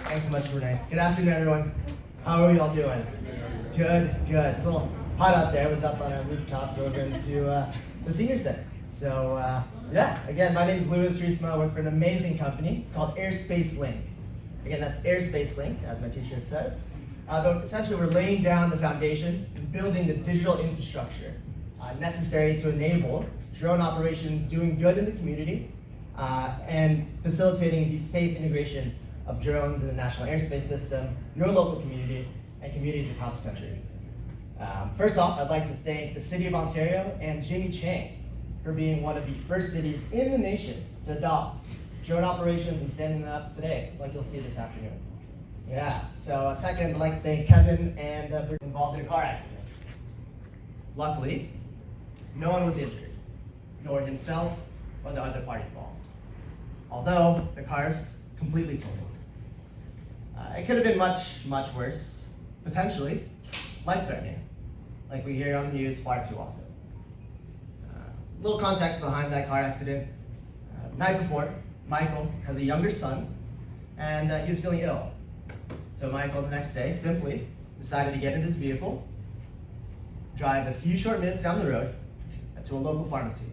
Thanks so much, Renee. Good afternoon, everyone. How are we all doing? Good. It's a little hot out there. I was up on a rooftop, drove into the senior center. So yeah, again, my name is Louis Driesma. I work for an amazing company. It's called Airspace Link. Again, that's Airspace Link, as my t-shirt says. But essentially, we're laying down the foundation and building the digital infrastructure necessary to enable drone operations doing good in the community and facilitating the safe integration of drones in the national airspace system, your local community, and communities across the country. First off, I'd like to thank the City of Ontario and Jimmy Chang for being one of the first cities in the nation to adopt drone operations and standing them up today, like you'll see this afternoon. Yeah, so second, I'd like to thank Kevin and involved in a car accident. Luckily, no one was injured, nor himself or the other party involved. Although the car's completely totaled. It could have been much worse, potentially life-threatening, like we hear on the news far too often. A little context behind that car accident. Night before, Michael has a younger son, and he was feeling ill. So Michael, the next day, simply decided to get into his vehicle, drive a few short minutes down the road to a local pharmacy.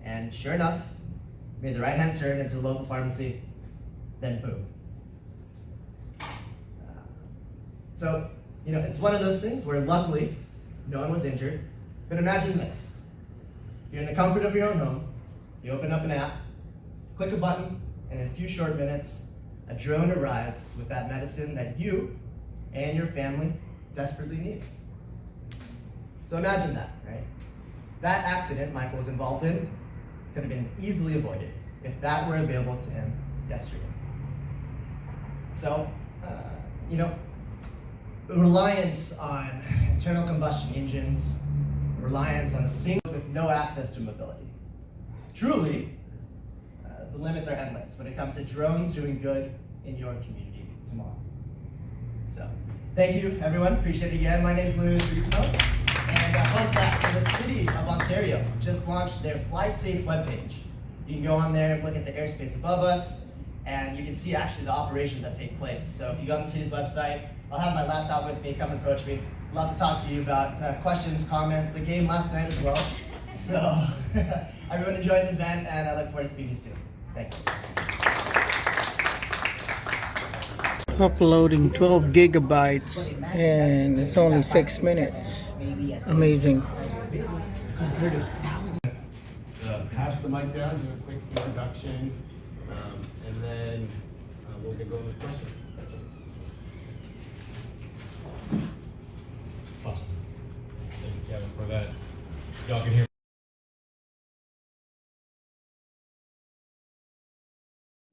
And sure enough, made the right-hand turn into a local pharmacy, then boom. So, it's one of those things where luckily, no one was injured. But imagine this. You're in the comfort of your own home, you open up an app, click a button, and in a few short minutes, a drone arrives with that medicine that you and your family desperately need. So imagine that, right? That accident Michael was involved in could have been easily avoided if that were available to him yesterday. So, reliance on internal combustion engines, reliance on a single with no access to mobility. Truly, the limits are endless when it comes to drones doing good in your community tomorrow. So, thank you, everyone. Appreciate it again. My name is Louis Driesma. And fun fact, so the City of Ontario just launched their Fly Safe webpage. You can go on there and look at the airspace above us, and you can see actually the operations that take place. So if you go on the city's website, I'll have my laptop with me, come approach me. I'd love to talk to you about questions, comments, the game last night as well. So everyone enjoy the event, and I look forward to speaking to you soon. Thanks. Uploading 12 gigabytes and it's only 6 minutes. Amazing. Pass the mic down, do a quick introduction, and then we'll get going with questions. Awesome. Thank you, Kevin, for that. Y'all can hear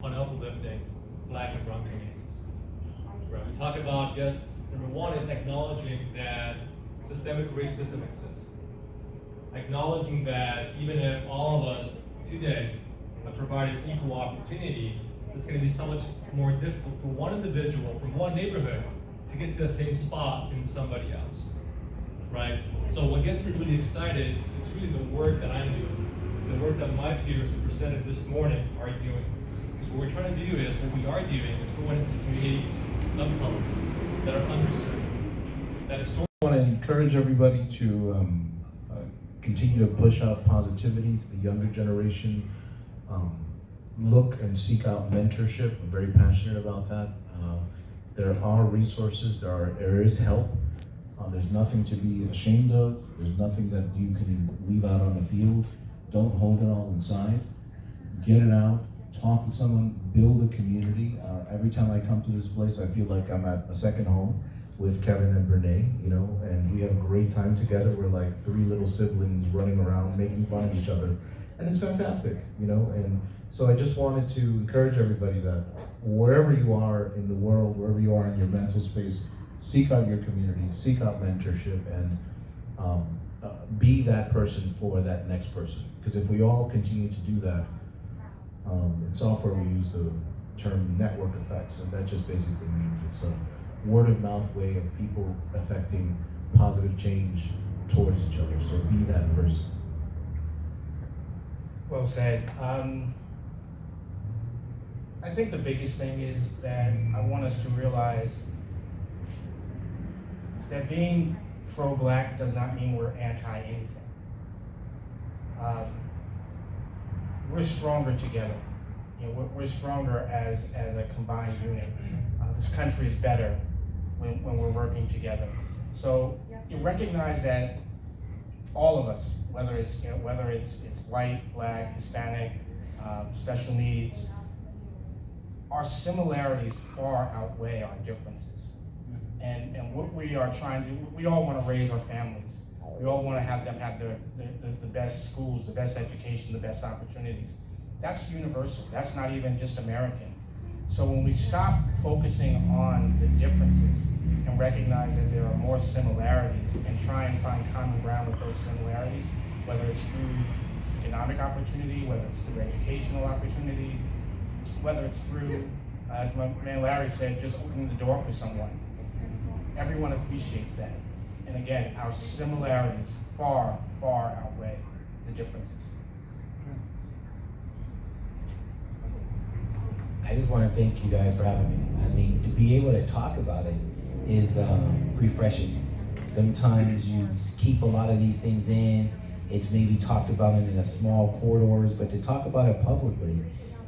on uplifting Black and brown communities. Right. We talk about, yes, number one is acknowledging that systemic racism exists. Acknowledging that even if all of us today are provided equal opportunity, it's going to be so much more difficult for one individual from one neighborhood to get to the same spot in somebody else, right? So what gets me really excited, it's really the work that I'm doing, the work that my peers who presented this morning are doing. Because what we're trying to do is, what we are doing is going into communities of color that are underserved, that historically. I want to encourage everybody to continue to push out positivity to the younger generation. Look and seek out mentorship. I'm very passionate about that. There are resources, there is help. There's nothing to be ashamed of. There's nothing that you can leave out on the field. Don't hold it all inside. Get it out, talk to someone, build a community. Every time I come to this place, I feel like I'm at a second home with Kevin and Brene, and we have a great time together. We're like three little siblings running around, making fun of each other, and it's fantastic, and so I just wanted to encourage everybody that wherever you are in the world, wherever you are in your mental space, seek out your community, seek out mentorship, and be that person for that next person. Because if we all continue to do that, in software we use the term network effects, and that just basically means it's a word of mouth way of people affecting positive change towards each other. So be that person. Well said. I think the biggest thing is that I want us to realize that being pro-black does not mean we're anti-anything. We're stronger together. You know, we're stronger as a combined unit. This country is better when we're working together. So you recognize that all of us, whether it's white, black, Hispanic, special needs, our similarities far outweigh our differences. And what we are trying to, we all want to raise our families. We all want to have them have the best schools, the best education, the best opportunities. That's universal. That's not even just American. So when we stop focusing on the differences and recognize that there are more similarities and try and find common ground with those similarities, whether it's through economic opportunity, whether it's through educational opportunity, whether it's through, as my man Larry said, just opening the door for someone. Everyone appreciates that. And again, our similarities far, far outweigh the differences. I just want to thank you guys for having me. I mean, to be able to talk about it is refreshing. Sometimes you keep a lot of these things in. It's maybe talked about in a small corridors, but to talk about it publicly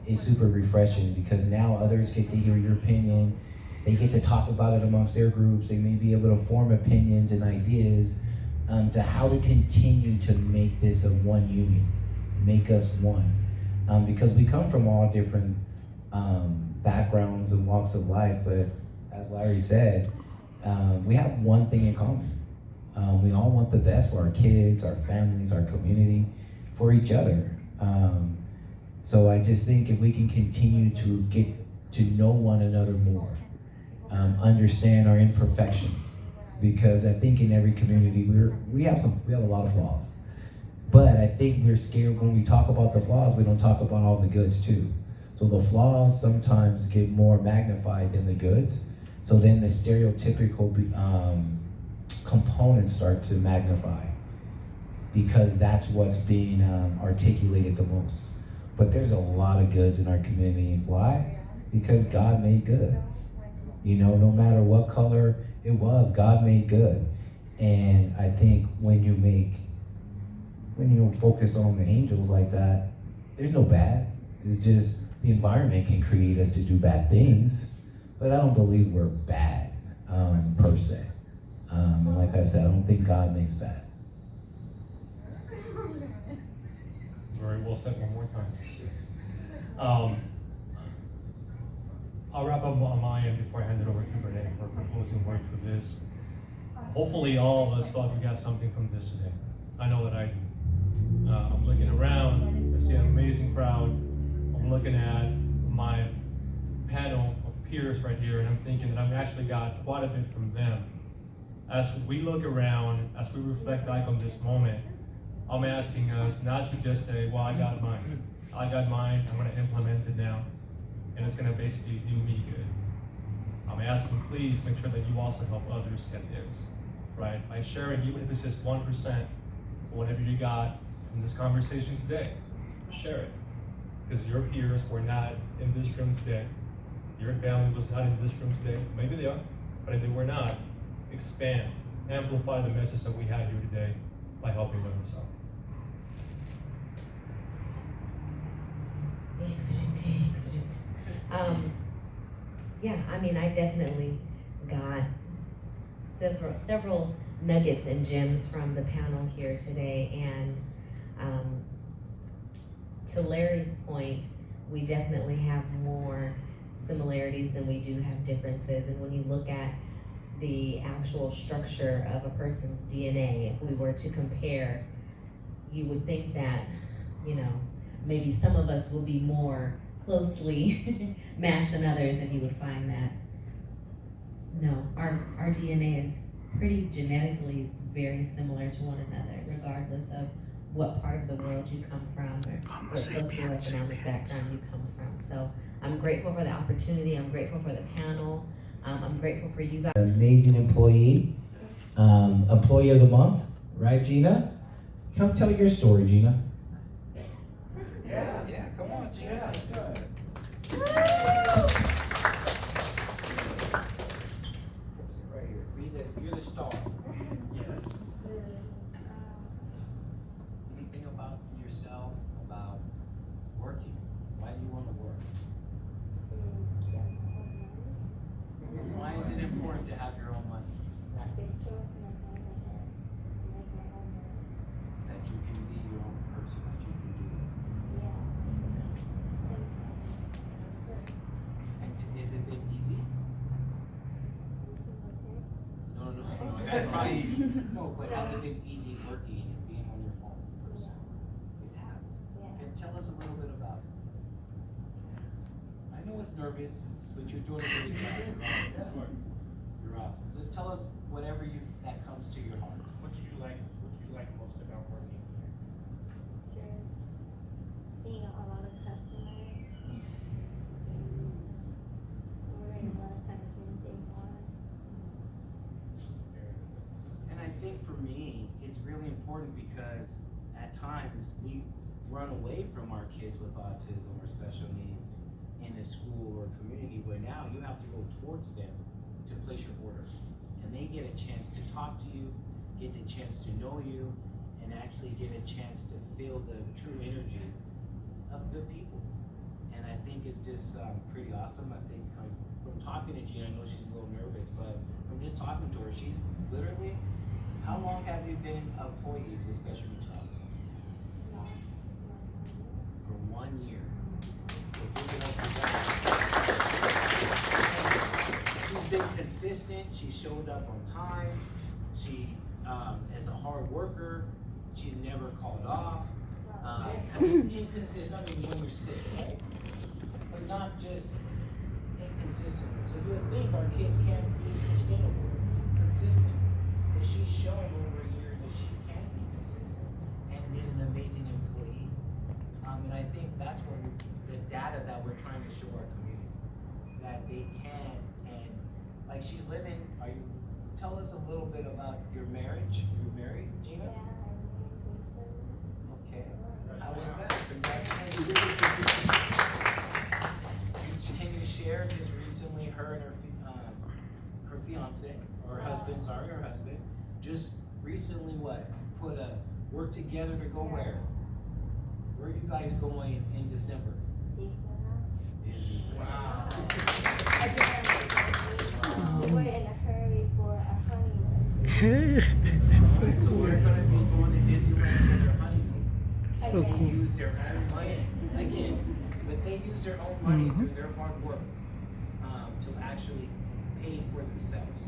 is super refreshing because now others get to hear your opinion. They get to talk about it amongst their groups. They may be able to form opinions and ideas to how to continue to make this a one union, make us one. Because we come from all different backgrounds and walks of life, but as Larry said, we have one thing in common. We all want the best for our kids, our families, our community, for each other. So I just think if we can continue to get to know one another more, understand our imperfections, because I think in every community we have a lot of flaws. But I think we're scared when we talk about the flaws, we don't talk about all the goods too. So the flaws sometimes get more magnified than the goods. So then the stereotypical components start to magnify because that's what's being articulated the most. But there's a lot of goods in our community. Why? Because God made good. You know, no matter what color it was, God made good. And I think when you focus on the angels like that, there's no bad. It's just the environment can create us to do bad things, but I don't believe we're bad per se. And like I said, I don't think God makes bad. Very well said one more time. I'll wrap up on my end before I hand it over to Renee for closing words for this. Hopefully all of us thought we got something from this today. I know that I do. I'm looking around, I see an amazing crowd. I'm looking at my panel of peers right here, and I'm thinking that I've actually got quite a bit from them. As we look around, as we reflect back on this moment, I'm asking us not to just say, well, I got mine, I'm gonna implement it now, and it's gonna basically do me good. I'm asking, please make sure that you also help others get theirs, right? By sharing, even if it's just 1%, or whatever you got from this conversation today, share it. Because your peers were not in this room today. Your family was not in this room today. Maybe they are, but if they were not, expand, amplify the message that we had here today by helping others out. Excellent. Yeah, I mean, I definitely got several nuggets and gems from the panel here today, and to Larry's point, we definitely have more similarities than we do have differences. And when you look at the actual structure of a person's DNA, if we were to compare, you would think that, you know, maybe some of us will be more closely matched than others, and you would find that, no, our DNA is pretty genetically very similar to one another, regardless of what part of the world you come from or what socioeconomic background you come from. So I'm grateful for the opportunity. I'm grateful for the panel. I'm grateful for you guys. Amazing employee, employee of the month, right, Gina? Come tell your story, Gina. Yeah, come on, Gina. to have your own money? That you can be your own person, that you can do it. And has it been easy? No, that's probably easy. No, but has it been easy working and being on your own person? It has. And tell us a little bit about it. I know it's nervous, but you're doing a really good job. You're awesome. Just tell us whatever that comes to your heart. What do you like most about working here? Just seeing a lot of customers and ordering a lot of kind of things they want. And I think for me, it's really important because at times we run away from our kids with autism or special needs in a school or community, where now you have to go towards them to place your order. And they get a chance to talk to you, get the chance to know you, and actually get a chance to feel the true energy of good people. And I think it's just pretty awesome. I think from talking to Gina, I know she's a little nervous, but from just talking to her, she's literally, how long have you been an employee with Special Needs Hub? For 1 year. So give it up for that. She's been consistent, she showed up on time, she is a hard worker, she's never called off. Inconsistent, I mean when you're sick, right? But not just inconsistent. So you would think our kids can't be sustainable, consistent. But she's shown over a year that she can be consistent and been an amazing employee. And I think that's where the data that we're trying to show our community, that they can, and like she's living, tell us a little bit about your marriage. You're married, Gina? Yeah, I'm Okay. How was that? Can you share just recently her and her fiance, or husband, sorry, her husband, just recently work together to go where? Where are you guys going in December? Disney. Wow. We were in a hurry for a honeymoon. So we're gonna be going to Disneyland for their honeymoon. So They cool. use their own money, again, but they use their own money through their hard work to actually pay for themselves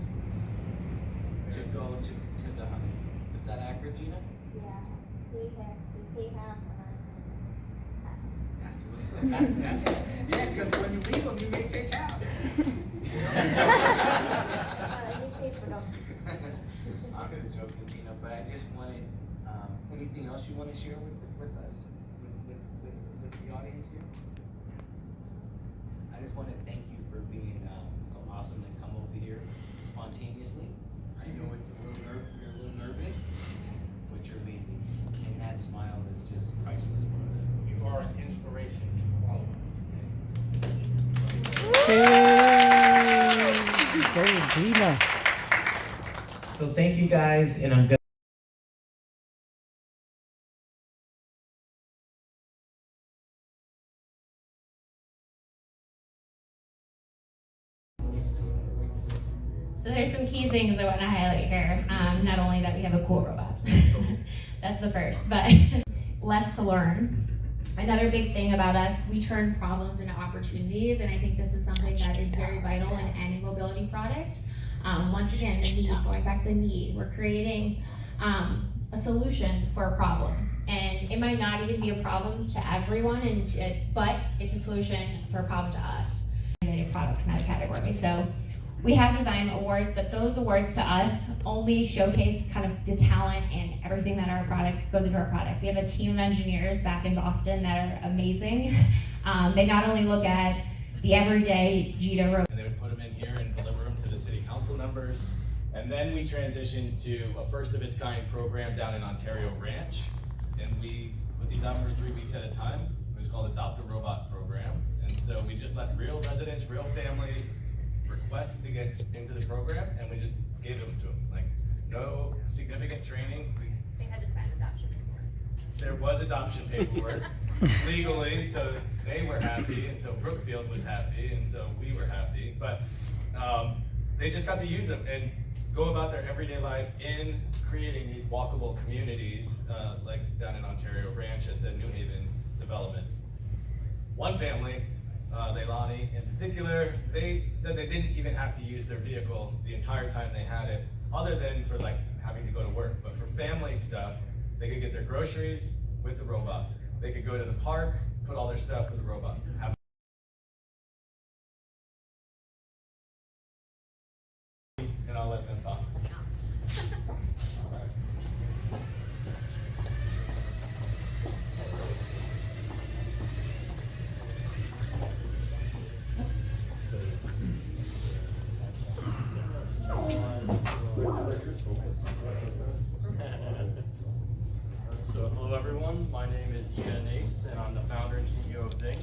to go to the honeymoon. Is that accurate, Gina? Yeah, we pay half on That's what it's like. That's yeah, because when you leave them, you may take half. you pay for them. I'm just joking, Gina, but I just wanted, anything else you want to share with us, with the audience here? I just want to thank you for being so awesome to come over here spontaneously. I know it's you're a little nervous, but you're amazing, and that smile is just priceless for us. You are an inspiration to quality. Hey, Gina. So thank you guys, and I'm gonna. So there's some key things I want to highlight here. Not only that we have a cool robot, that's the first, but less to learn. Another big thing about us, we turn problems into opportunities, and I think this is something that is very vital in any mobility product. Once again, the need, going back to the need, we're creating a solution for a problem. And it might not even be a problem to everyone, but it's a solution for a problem to us. Innovative products in that category. So we have design awards, but those awards to us only showcase kind of the talent and everything that our product goes into our product. We have a team of engineers back in Boston that are amazing. They not only look at the everyday Gita robot, and they would put them in here and deliver them to the city council members. And then we transitioned to a first of its kind program down in Ontario Ranch. And we put these out for 3 weeks at a time. It was called Adopt a Robot Program. And so we just let real residents, real families request to get into the program, and we just gave them to them. Like, no significant training. they had to sign adoption paperwork. There was adoption paperwork legally, so they were happy, and so Brookfield was happy, and so we were happy. But they just got to use them and go about their everyday life in creating these walkable communities, like down in Ontario Ranch at the New Haven development. One family, Leilani in particular, they said they didn't even have to use their vehicle the entire time they had it, other than for like having to go to work. But for family stuff, they could get their groceries with the robot. They could go to the park, put all their stuff with the robot. And I'll let them talk. So hello everyone, my name is Gita, and I'm the founder and CEO of Zing.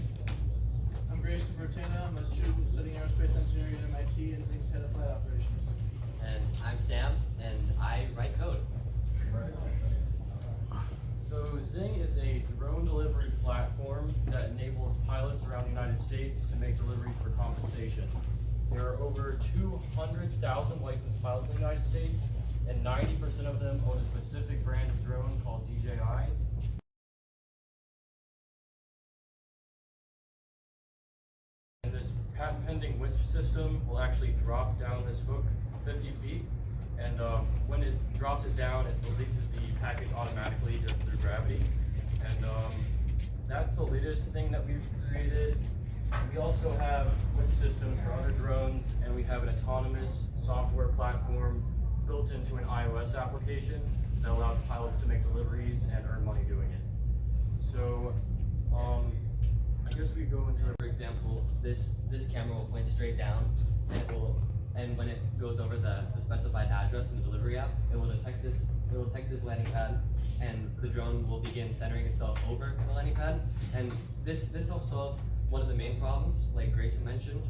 I'm Grayson Bertana. I'm a student studying aerospace engineering at MIT and Zing's head of flight operations. And I'm Sam, and I write code. So Zing is a drone delivery platform that enables pilots around the United States to make deliveries for compensation. There are over 200,000 licensed pilots in the United States, and 90% of them own a specific brand of drone called DJI. And this patent pending winch system will actually drop down this hook 50 feet, and when it drops it down, it releases the package automatically just through gravity. And that's the latest thing that we've created. We also have winch systems for other drones, and we have an autonomous software platform built into an iOS application that allows pilots to make deliveries and earn money doing it. So I guess we go into For example, this camera will point straight down, and when it goes over the specified address in the delivery app, it will detect this landing pad, and the drone will begin centering itself over the landing pad. And this helps solve one of the main problems, like Grayson mentioned.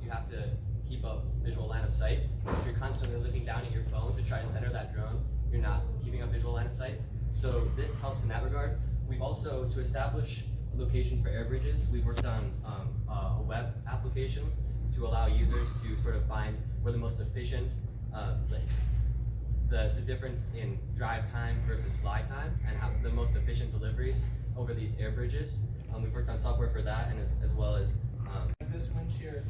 You have to keep a visual line of sight. If you're constantly looking down at your phone to try to center that drone, you're not keeping a visual line of sight. So this helps in that regard. We've also, to establish locations for air bridges, we've worked on a web application to allow users to sort of find where the most efficient, the difference in drive time versus fly time, and how the most efficient deliveries over these air bridges. We've worked on software for that, and as well as This winch here,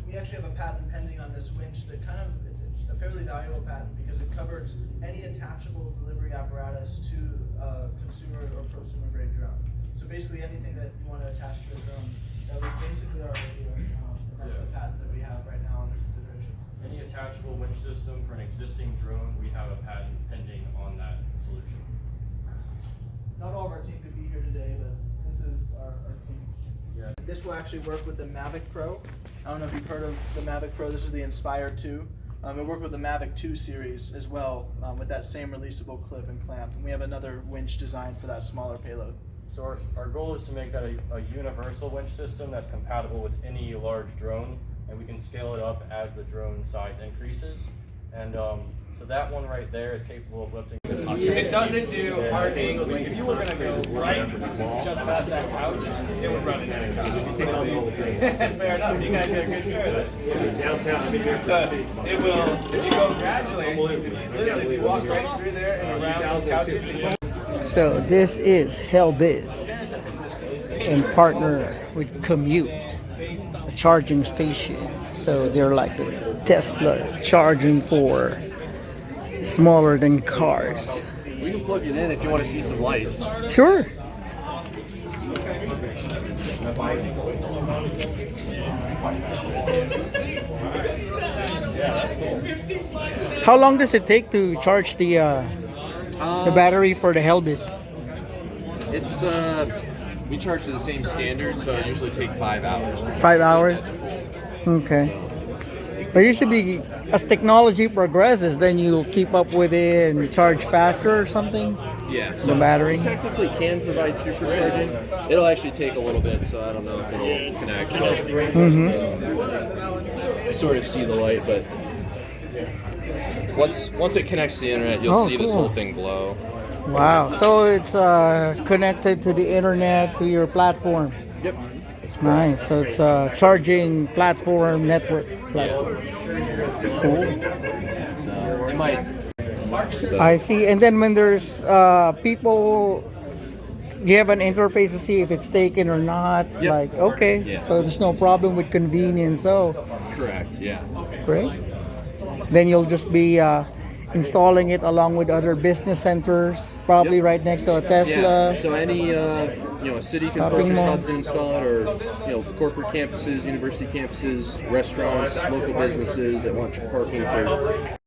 we actually have a patent pending on this winch that it's a fairly valuable patent because it covers any attachable delivery apparatus to a consumer or prosumer grade drone. So basically anything that you want to attach to a drone, that was basically our idea, and that's the patent that we have right now under consideration. any attachable winch system for an existing drone, we have a patent pending on that solution. Not all of our team could be here today, but this is our team. Yeah. This will actually work with the Mavic Pro. I don't know if you've heard of the Mavic Pro. This is the Inspire 2. It worked with the Mavic 2 series as well, with that same releasable clip and clamp. And we have another winch designed for that smaller payload. So our goal is to make that a universal winch system that's compatible with any large drone, and we can scale it up as the drone size increases. And so that one right there is capable of lifting. It doesn't do hard angles. Like if you were gonna go right just past that couch, it would run into the couch. Fair enough. You guys get a good share of it. Downtown. It will. If you go gradually, literally, if you walk right through there and around those couches. So this is Hellbiz in partner with Commute, a charging station. So they're like the Tesla charging for smaller than cars. We can plug it in if you want to see some lights. Sure. How long does it take to charge the battery for the Hellbiz? It's we charge to the same standard, so it usually take 5 hours. 5 hours? Okay. But it should be, as technology progresses, then you'll keep up with it and charge faster or something? Yeah. The battery? We technically can provide supercharging. It'll actually take a little bit, so I don't know if it'll connect. Sort of see the light, but once it connects to the internet, you'll see this whole thing glow. Wow. So it's connected to the internet, to your platform? Yep. Nice. So it's a charging platform, network platform. Cool. It might. So. I see. And then when there's people, you have an interface to see if it's taken or not. Yep. Like, okay, Yeah. so there's no problem with convenience. Oh, Correct. Yeah. great. Then you'll just be installing it along with other business centers, probably Yep. right next to a Tesla. Yeah. So any a city can Shopping purchase mall. hubs and install it, or corporate campuses, university campuses, restaurants, local businesses that want parking for